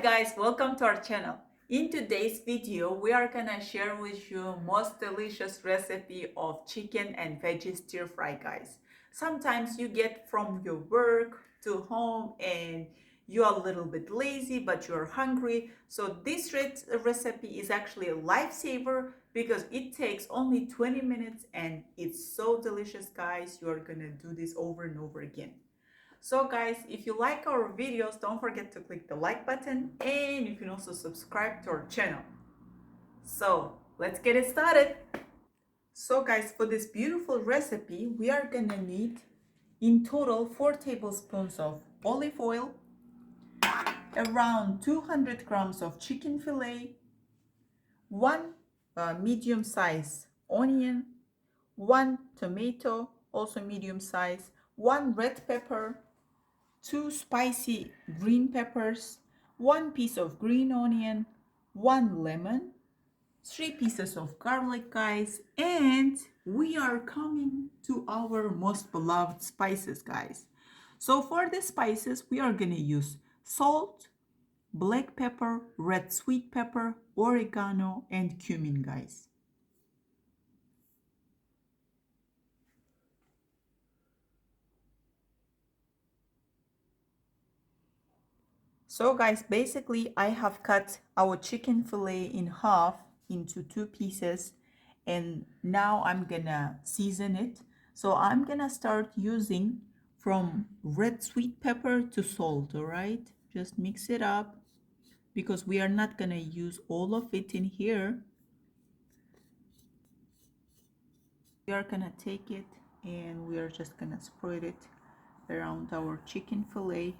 guys, welcome to our channel. In today's video, we are gonna share with you most delicious recipe of chicken and veggie stir fry, guys. Sometimes you get from your work to home and you are a little bit lazy but you're hungry. So this recipe is actually a lifesaver because it takes only 20 minutes and it's so delicious, guys. You're gonna do this over and over again. So guys, if you like our videos, don't forget to click the like button and you can also subscribe to our channel. So let's get it started. So guys, for this beautiful recipe, we are gonna need in total 4 tablespoons of olive oil, around 200 grams of chicken fillet, 1 medium size onion, 1 tomato, also medium size, 1 red pepper, 2 spicy green peppers, 1 piece of green onion, 1 lemon, 3 pieces of garlic, guys, and we are coming to our most beloved spices, guys. So for the spices, we are gonna use salt, black pepper, red sweet pepper, oregano, and cumin, guys. So guys, basically I have cut our chicken fillet in half into 2 pieces and now I'm gonna season it. So I'm gonna start using from red sweet pepper to salt, all right? Just mix it up because we are not gonna use all of it in here. We are gonna take it and we are just gonna spread it around our chicken fillet.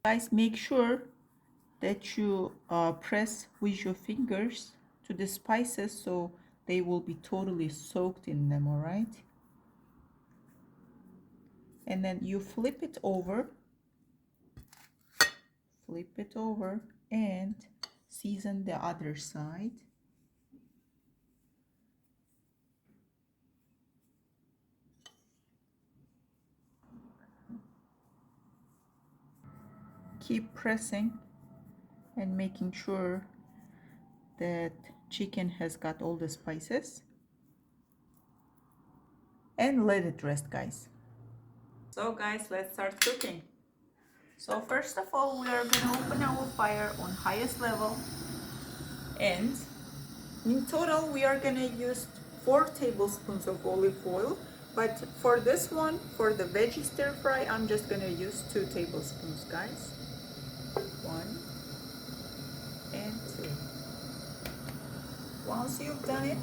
Guys, make sure that you press with your fingers to the spices so they will be totally soaked in them, all right? And then you flip it over and season the other side. Keep pressing and making sure that chicken has got all the spices and let it rest, guys. So guys, let's start cooking. So first of all, we are gonna open our fire on highest level, and in total we are gonna use 4 tablespoons of olive oil, but for this one, for the veggie stir fry, I'm just gonna use 2 tablespoons, guys. 1 and 2. Once you've done it,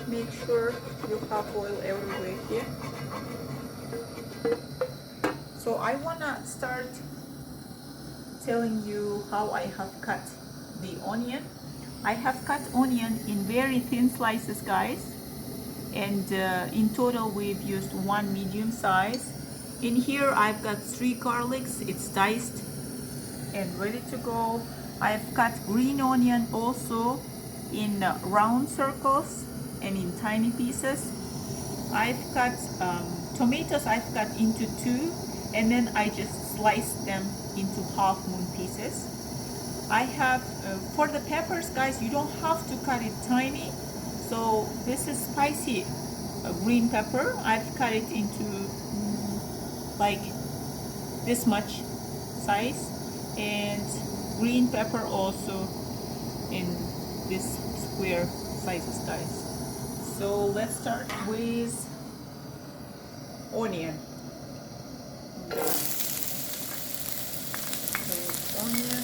make sure you have oil everywhere here. So I wanna start telling you how I have cut the onion. I have cut onion in very thin slices, guys, and in total we've used 1 medium size. In here I've got 3 garlics, it's diced and ready to go. I've cut green onion also in round circles and in tiny pieces. I've cut tomatoes, I've cut into 2, and then I just sliced them into half moon pieces. I have for the peppers, guys, you don't have to cut it tiny. So this is spicy green pepper. I've cut it into like this much size, and green pepper also in this square sizes, guys. So let's start with onion. Onion.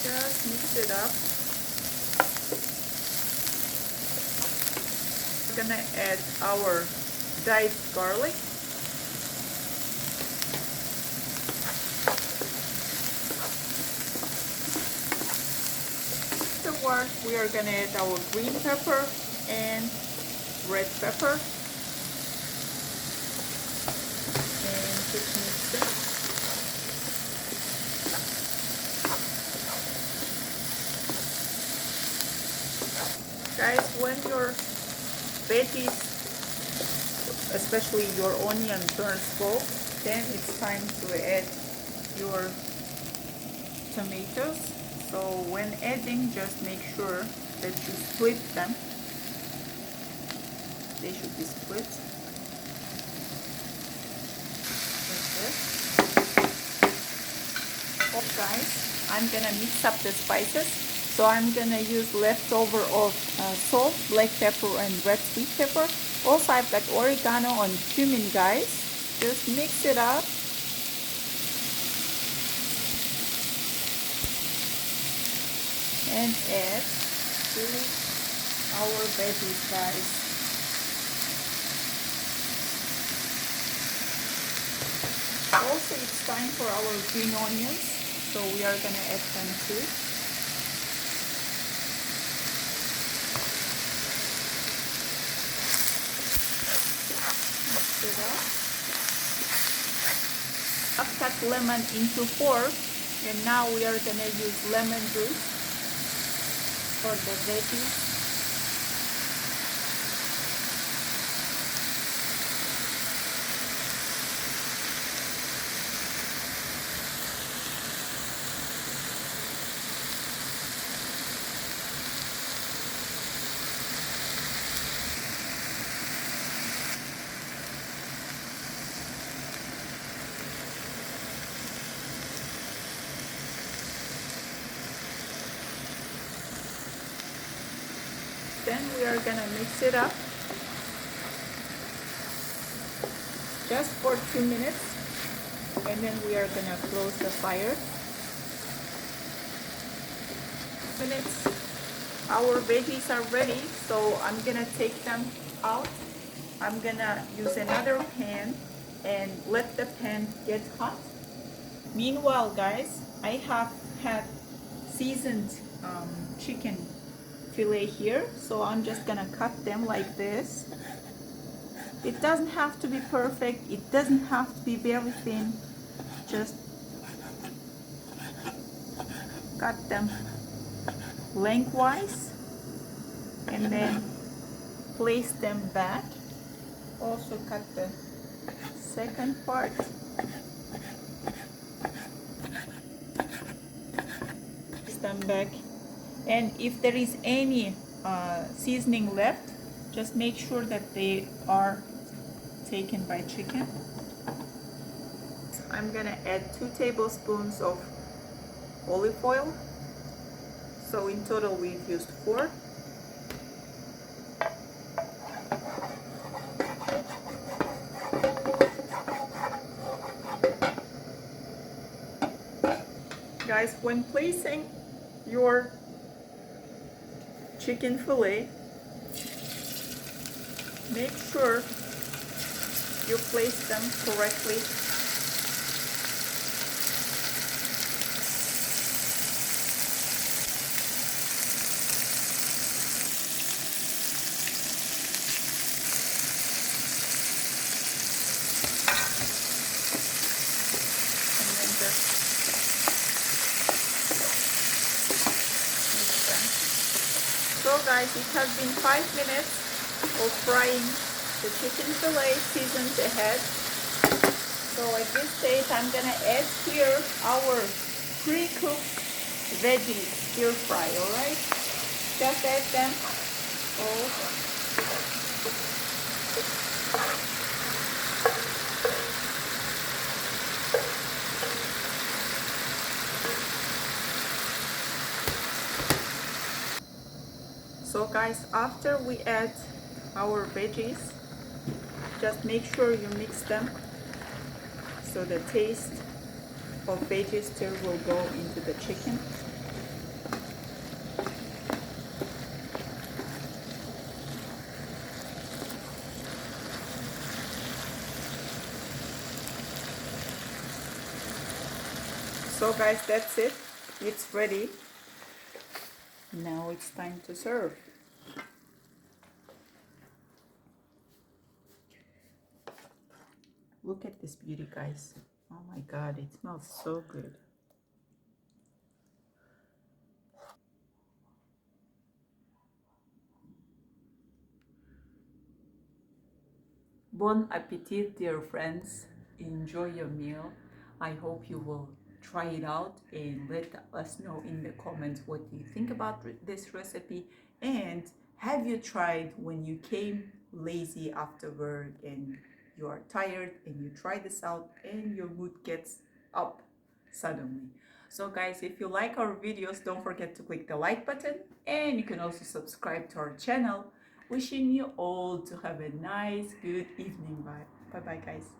Just mix it up. We're gonna add our diced garlic. Afterwards, we are gonna add our green pepper and red pepper. And just mix it. Guys, when your veggies, especially your onion, turns gold, then it's time to add your tomatoes. So when adding, just make sure that you split them. They should be split like this. Oh guys, I'm gonna mix up the spices. So I'm gonna use leftover of salt, black pepper and red sweet pepper. Also I've got oregano and cumin, guys. Just mix it up. And add to our veggies, guys. Also it's time for our green onions, so we are gonna add them too. Mix it up. I've cut lemon into 4, and now we are gonna use lemon juice for the veggies. Then we are gonna mix it up just for 2 minutes, and then we are gonna close the fire. Minutes, our veggies are ready, so I'm gonna take them out. I'm gonna use another pan and let the pan get hot. Meanwhile, guys, I have had seasoned chicken fillet here, so I'm just gonna cut them like this. It doesn't have to be perfect, it doesn't have to be very thin, just cut them lengthwise and then place them back. Also cut the second part. Place them back, and if there is any seasoning left, just make sure that they are taken by chicken. I'm gonna add 2 tablespoons of olive oil. So in total we've used 4. Guys, when placing your chicken fillet, make sure you place them correctly. And then just mix them. So guys, it has been 5 minutes of frying the chicken fillet seasoned ahead. So at this stage I'm gonna add here our pre-cooked veggie stir fry. Alright, just add them all. So guys, after we add our veggies, just make sure you mix them so the taste of veggie stir will go into the chicken. So guys, that's it. It's ready. Now it's time to serve. Look at this beauty, guys. Oh my god, it smells so good. Bon appetit, dear friends. Enjoy your meal. I hope you will try it out and let us know in the comments what you think about this recipe. And have you tried when you came lazy after work and you are tired and you try this out and your mood gets up suddenly? So guys, if you like our videos, don't forget to click the like button, and you can also subscribe to our channel. Wishing you all to have a nice, good evening. Bye. Bye-bye, guys.